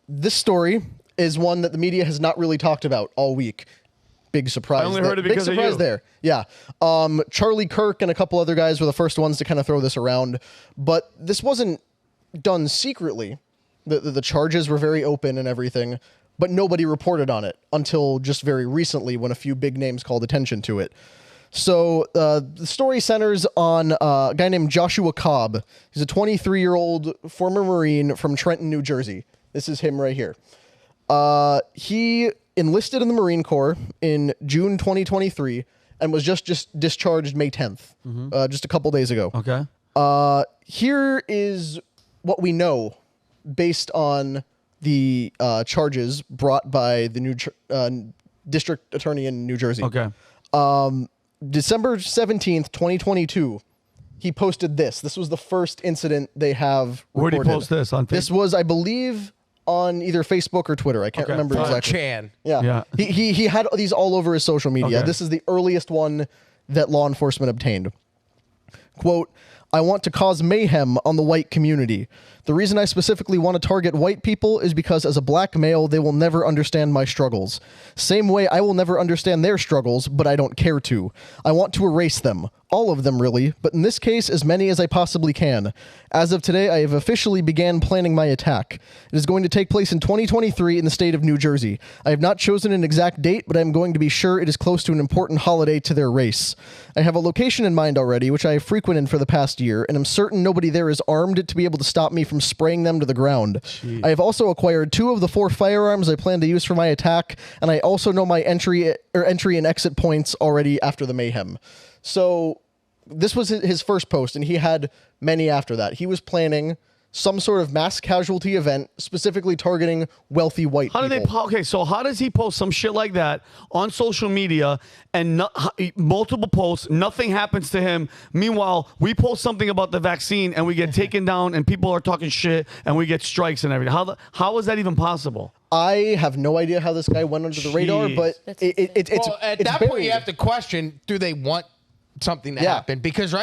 this story is one that the media has not really talked about all week. Big surprise. I only heard it because big surprise of you. there. Yeah. Charlie Kirk and a couple other guys were the first ones to kind of throw this around. But this wasn't done secretly. The charges were very open and everything, but nobody reported on it until just very recently when a few big names called attention to it. So the story centers on a guy named Joshua Cobb. He's a 23-year-old former Marine from Trenton, New Jersey. This is him right here. He enlisted in the Marine Corps in June 2023 and was just discharged May 10th, just a couple days ago. Okay. Here is what we know based on the charges brought by the district attorney in New Jersey. Okay. December 17th, 2022, he posted this. This was the first incident they have recorded. Where did he post this? On Facebook? This was, I believe, on either Facebook or Twitter. I can't remember exactly. Chan. Yeah. He had these all over his social media. Okay. This is the earliest one that law enforcement obtained. Quote, I want to cause mayhem on the white community. The reason I specifically want to target white people is because as a black male, they will never understand my struggles. Same way I will never understand their struggles, but I don't care to. I want to erase them. All of them, really, but in this case, as many as I possibly can. As of today, I have officially began planning my attack. It is going to take place in 2023 in the state of New Jersey. I have not chosen an exact date, but I am going to be sure it is close to an important holiday to their race. I have a location in mind already, which I have frequented for the past year, and I'm certain nobody there is armed to be able to stop me from spraying them to the ground. Jeez. I have also acquired 2 of the 4 firearms I plan to use for my attack, and I also know my entry and exit points already after the mayhem. So this was his first post, and he had many after that. He was planning some sort of mass casualty event specifically targeting wealthy white people. Okay, so how does he post some shit like that on social media and multiple posts, nothing happens to him? Meanwhile, we post something about the vaccine and we get taken down and people are talking shit and we get strikes and everything. How is that even possible? I have no idea how this guy went under the radar, but it's at that point you have to question, do they want something to happen? Because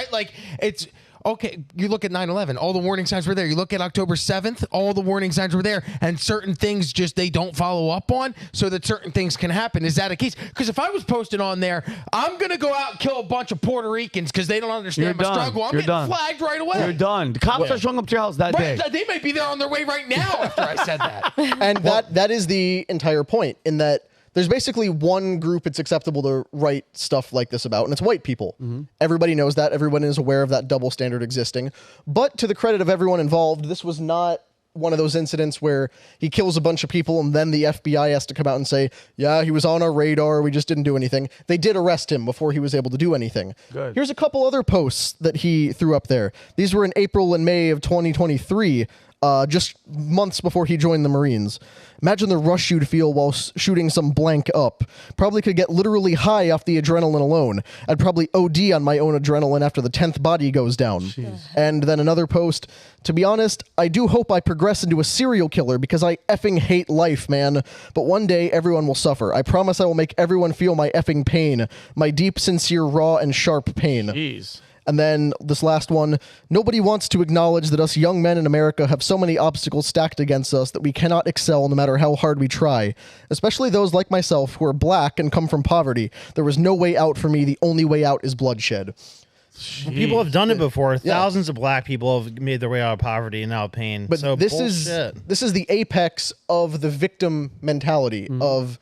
it's okay, you look at 9/11, all the warning signs were there. You look at October 7th, all the warning signs were there, and certain things just they don't follow up on so that certain things can happen. Is that a case? Because if I was posted on there, I'm going to go out and kill a bunch of Puerto Ricans because they don't understand my struggle. I'm getting flagged right away. You're done. The cops are showing up to your house that day. They might be there on their way right now after I said that. And that is the entire point, in that there's basically one group it's acceptable to write stuff like this about, and it's white people. Everybody knows that. Everyone is aware of that double standard existing. But to the credit of everyone involved, this was not one of those incidents where he kills a bunch of people and then the FBI has to come out and say, yeah, he was on our radar, we just didn't do anything. They did arrest him before he was able to do anything. Good. Here's a couple other posts that he threw up there. These were in April and May of 2023. Just months before he joined the Marines. Imagine the rush you'd feel while shooting some blank up. Probably could get literally high off the adrenaline alone. I'd probably OD on my own adrenaline after the 10th body goes down. Jeez. And then another post, to be honest, I do hope I progress into a serial killer because I effing hate life, man. But one day, everyone will suffer. I promise I will make everyone feel my effing pain. My deep, sincere, raw, and sharp pain. Jeez. And then this last one, nobody wants to acknowledge that us young men in America have so many obstacles stacked against us that we cannot excel no matter how hard we try. Especially those like myself who are black and come from poverty. There was no way out for me. The only way out is bloodshed. Well, people have done it before. Thousands of black people have made their way out of poverty and out of pain. But so this is the apex of the victim mentality of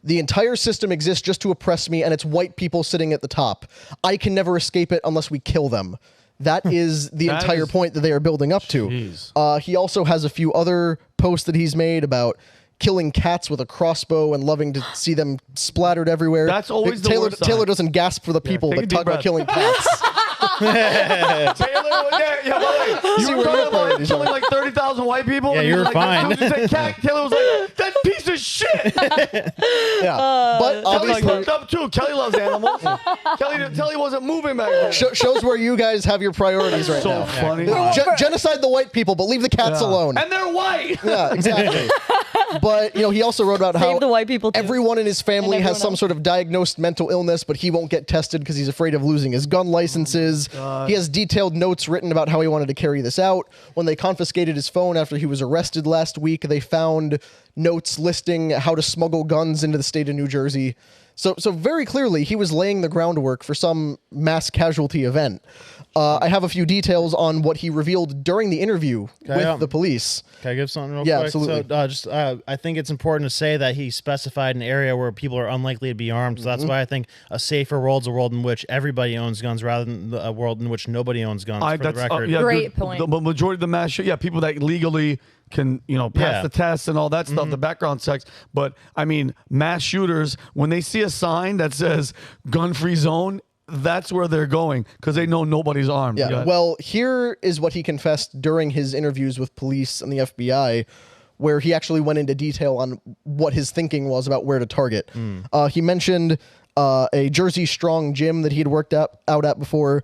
the entire system exists just to oppress me, and it's white people sitting at the top. I can never escape it unless we kill them. That is the entire point that they are building up to. He also has a few other posts that he's made about killing cats with a crossbow and loving to see them splattered everywhere. That's always the Taylor, worst Taylor sign. doesn't gasp for the people, take a but deep talk about breath. killing cats. Taylor, you were talking about killing like 30,000 white people. Yeah, and you were like, fine. You said cat. Taylor was like, that piece of shit. But Kelly's obviously, fucked up too. Kelly loves animals. Kelly wasn't moving back then. shows where you guys have your priorities right So now. funny. Genocide the white people, but leave the cats alone. And they're white. Yeah, exactly. But he also wrote about how Save the white people, too. everyone in his family And has everyone some else. sort of diagnosed mental illness, but he won't get tested because he's afraid of losing his gun licenses. He has detailed notes written about how he wanted to carry this out. When they confiscated his phone after he was arrested last week, they found notes listing how to smuggle guns into the state of New Jersey. So very clearly, he was laying the groundwork for some mass casualty event. I have a few details on what he revealed during the interview with the police. Can I give something real Yeah, quick? absolutely. So, I think it's important to say that he specified an area where people are unlikely to be armed. So that's why I think a safer world is a world in which everybody owns guns rather than a world in which nobody owns guns. For the record. Great point. The majority of the mass people that legally can pass the tests and all that stuff, the background checks. But I mean, mass shooters, when they see a sign that says gun-free zone, that's where they're going because they know nobody's armed. Yeah. Well, here is what he confessed during his interviews with police and the FBI, where he actually went into detail on what his thinking was about where to target. He mentioned a Jersey Strong gym that he had worked out at before.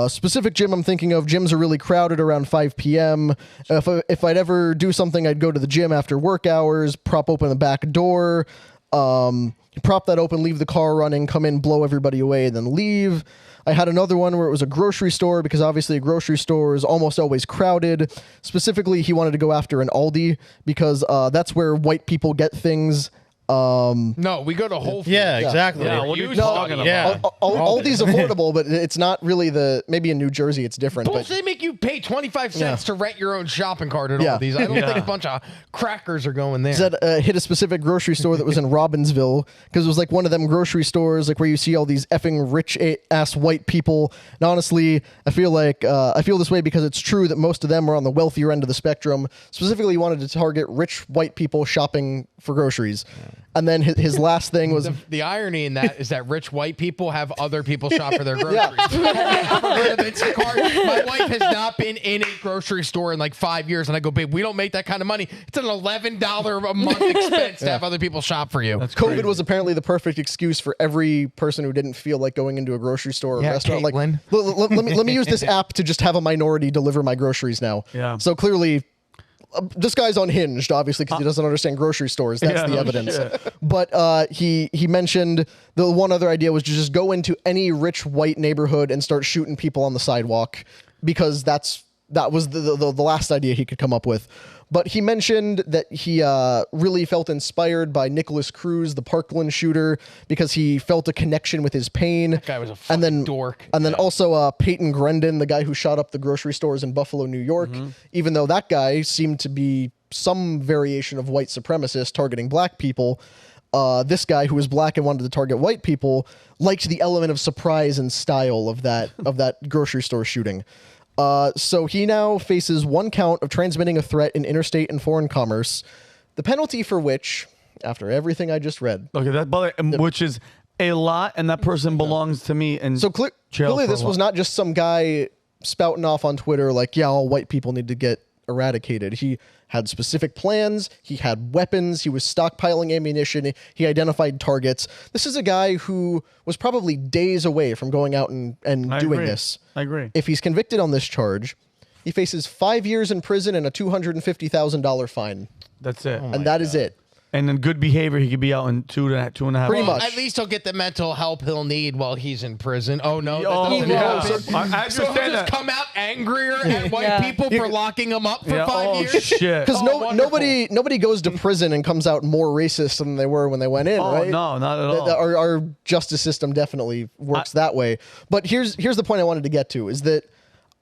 Specific gym I'm thinking of, gyms are really crowded around 5 p.m. If I'd ever do something, I'd go to the gym after work hours, prop open the back door, prop that open, leave the car running, come in, blow everybody away, and then leave. I had another one where it was a grocery store because obviously a grocery store is almost always crowded. Specifically, he wanted to go after an Aldi because that's where white people get things. No, we go to Whole Foods. Yeah, exactly. Yeah, what are you You talking suck. about? Yeah. Aldi's affordable, but it's not really maybe in New Jersey it's different. Bullshit, But they make you pay 25 cents to rent your own shopping cart at all these. I don't think a bunch of crackers are going there. said hit a specific grocery store that was in Robbinsville because it was like one of them grocery stores like where you see all these effing rich ass white people. And honestly, I feel this way because it's true that most of them are on the wealthier end of the spectrum. Specifically, he wanted to target rich white people shopping for groceries. And then his last thing was The irony in that is that rich white people have other people shop for their groceries. My wife has not been in a grocery store in like 5 years, and I go, babe, we don't make that kind of money. It's an $11 a month expense to have other people shop for you. COVID was apparently the perfect excuse for every person who didn't feel like going into a grocery store or Yeah, restaurant. Caitlin. Like, let me use this app to just have a minority deliver my groceries now. Yeah. So clearly, this guy's unhinged, obviously, because he doesn't understand grocery stores. That's the no evidence. shit. But he mentioned the one other idea was to just go into any rich white neighborhood and start shooting people on the sidewalk because that was the last idea he could come up with. But he mentioned that he really felt inspired by Nicholas Cruz, the Parkland shooter, because he felt a connection with his pain. That guy was a fucking dork. And then also Peyton Grendon, the guy who shot up the grocery stores in Buffalo, New York, even though that guy seemed to be some variation of white supremacist targeting black people. This guy who was black and wanted to target white people liked the element of surprise and style of that grocery store shooting. So he now faces 1 count of transmitting a threat in interstate and foreign commerce, the penalty for which, after everything I just read. Okay, which is a lot, and that person belongs to me. And So jail clearly for this a was while. not just some guy spouting off on Twitter like, yeah, all white people need to get eradicated. He had specific plans. He had weapons. He was stockpiling ammunition. He identified targets. This is a guy who was probably days away from going out and doing agree. this. I agree. If he's convicted on this charge, he faces 5 years in prison and a $250,000 fine. That's it. And that is it. And in good behavior, he could be out in two and a half. Pretty months. much. At least he'll get the mental help he'll need while he's in prison. Oh no, that Oh, doesn't yeah. happen. So- I So he'll understand just that. come out angrier at white Yeah. people for locking him up for Yeah, 5 years. shit. Because Oh, wonderful. nobody goes to prison and comes out more racist than they were when they went in, Oh, right? no, not at all. Our justice system definitely works that way. But here's the point I wanted to get to is that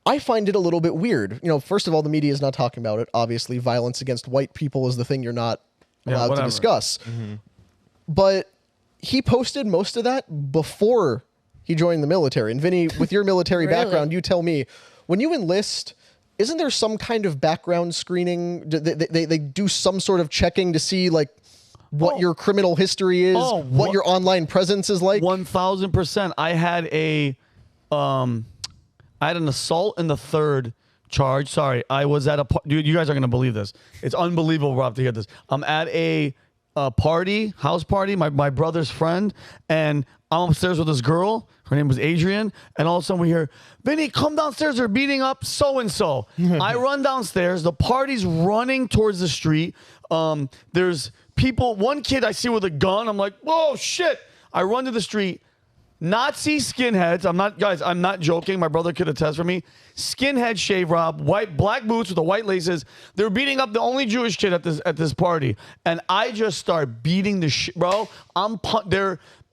I find it a little bit weird. First of all, the media is not talking about it. Obviously, violence against white people is the thing you're not allowed to whatever. discuss. But he posted most of that before he joined the military. And Vinny, with your military Really? background, you tell me, when you enlist, isn't there some kind of background screening? They do some sort of checking to see like what your criminal history is, what your online presence is like? 1,000%. I had an assault in the third charge. Sorry, I was at dude. You guys are gonna believe this. It's unbelievable, Rob, to hear this. I'm at a house party, my brother's friend, and I'm upstairs with this girl. Her name was Adrian, and all of a sudden we hear, Vinny, come downstairs. They're beating up so and so. I run downstairs. The party's running towards the street. There's people. One kid I see with a gun. I'm like, whoa, shit! I run to the street. Nazi skinheads. I'm not joking. My brother could attest for me. Skinhead shave Rob, black boots with the white laces. They're beating up the only Jewish kid at this party, and I just start beating the shit, bro.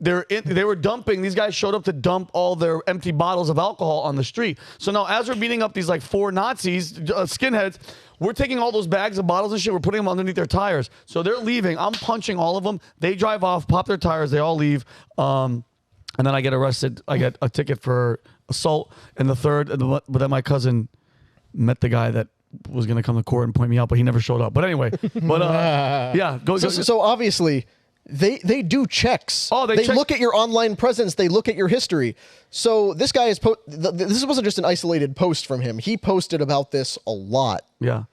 They were dumping. These guys showed up to dump all their empty bottles of alcohol on the street. So now, as we're beating up these like 4 Nazis, skinheads, we're taking all those bags of bottles and shit. We're putting them underneath their tires. So they're leaving. I'm punching all of them. They drive off, pop their tires. They all leave. And then I get arrested. I get a ticket for assault in the third. But then my cousin met the guy that was going to come to court and point me out, but he never showed up. But anyway, yeah. So obviously, they do checks. Oh, they check- look at your online presence. They look at your history. So this guy is. This wasn't just an isolated post from him. He posted about this a lot. Yeah.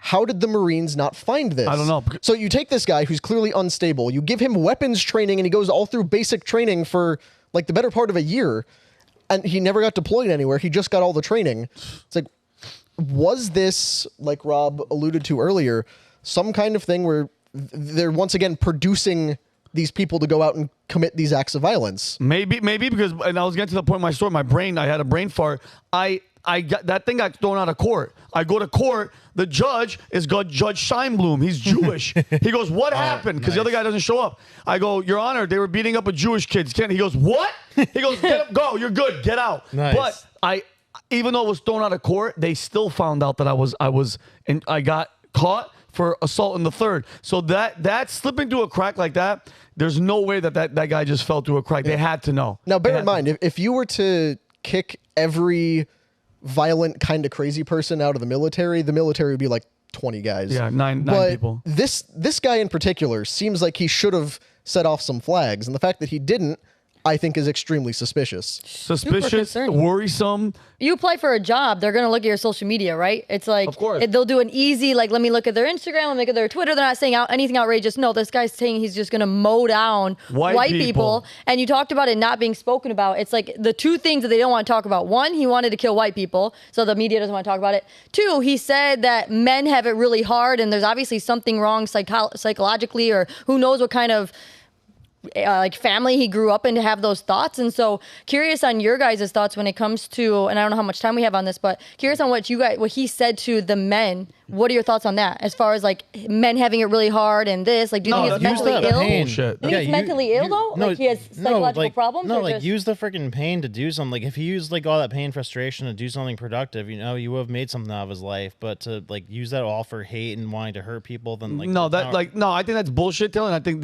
How did the Marines not find this? I don't know. So you take this guy who's clearly unstable, you give him weapons training, and he goes all through basic training for like the better part of a year, and he never got deployed anywhere. He just got all the training. It's like, was this, like Rob alluded to earlier, some kind of thing where they're once again producing these people to go out and commit these acts of violence? Maybe because, and I was getting to the point in my story, I had a brain fart. I got that thing got thrown out of court. I go to court. The judge is Judge Scheinblum. He's Jewish. He goes, "What happened?" Because the other guy doesn't show up. I go, "Your Honor, they were beating up a Jewish kid." He goes, "What?" He goes, "Get up, go. You're good. Get out." Nice. But even though it was thrown out of court, they still found out that I got caught for assault in the third. So that slipping through a crack like that, there's no way that guy just fell through a crack. They had to know. Now, bear in mind, if you were to kick every violent kind of crazy person out of the military would be like 20 guys. Yeah, nine people. This guy in particular seems like he should have set off some flags, and the fact that he didn't, I think, is extremely suspicious. Suspicious, concerning. worrisome. You apply for a job, they're going to look at your social media, right? It's like, Of course. They'll do an easy, like, let me look at their Instagram, let me look at their Twitter. They're not saying anything outrageous. No, this guy's saying he's just going to mow down White people. And you talked about it not being spoken about. It's like the two things that they don't want to talk about. One, he wanted to kill white people, so the media doesn't want to talk about it. Two, he said that men have it really hard, and there's obviously something wrong psychologically, or who knows what kind of like family he grew up in to have those thoughts. And so curious on your guys' thoughts when it comes to, and I don't know how much time we have on this, but curious on what he said to the men. What are your thoughts on that? As far as like men having it really hard and this, like, do you think it's mentally ill? Bullshit. Do you think he's mentally ill though? No, like he has psychological problems? No, or like just- use the freaking pain to do something. Like if he used like all that pain, frustration to do something productive, you would have made something out of his life. But to like use that all for hate and wanting to hurt people, then like I think that's bullshit, Dylan. I think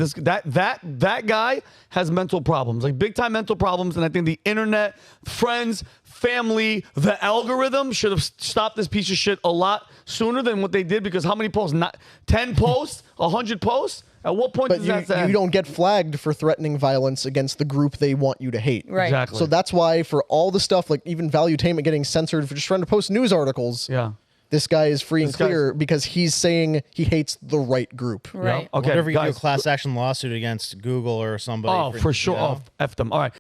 that guy has mental problems, like big time mental problems, and I think the internet, friends, family, the algorithm should have stopped this piece of shit a lot sooner than what they did. Because how many posts? Not 10 posts, 100 posts. At what point But does that end? you don't get flagged for threatening violence against the group they want you to hate. Right. Exactly. So that's why for all the stuff, like even Valuetainment getting censored for just trying to post news articles, Yeah. this guy is free and This guy's- clear because he's saying he hates the right group. Right. Okay. whatever you do a guys. class action lawsuit against Google or somebody. Oh, for sure. you know? Oh, F them. All right.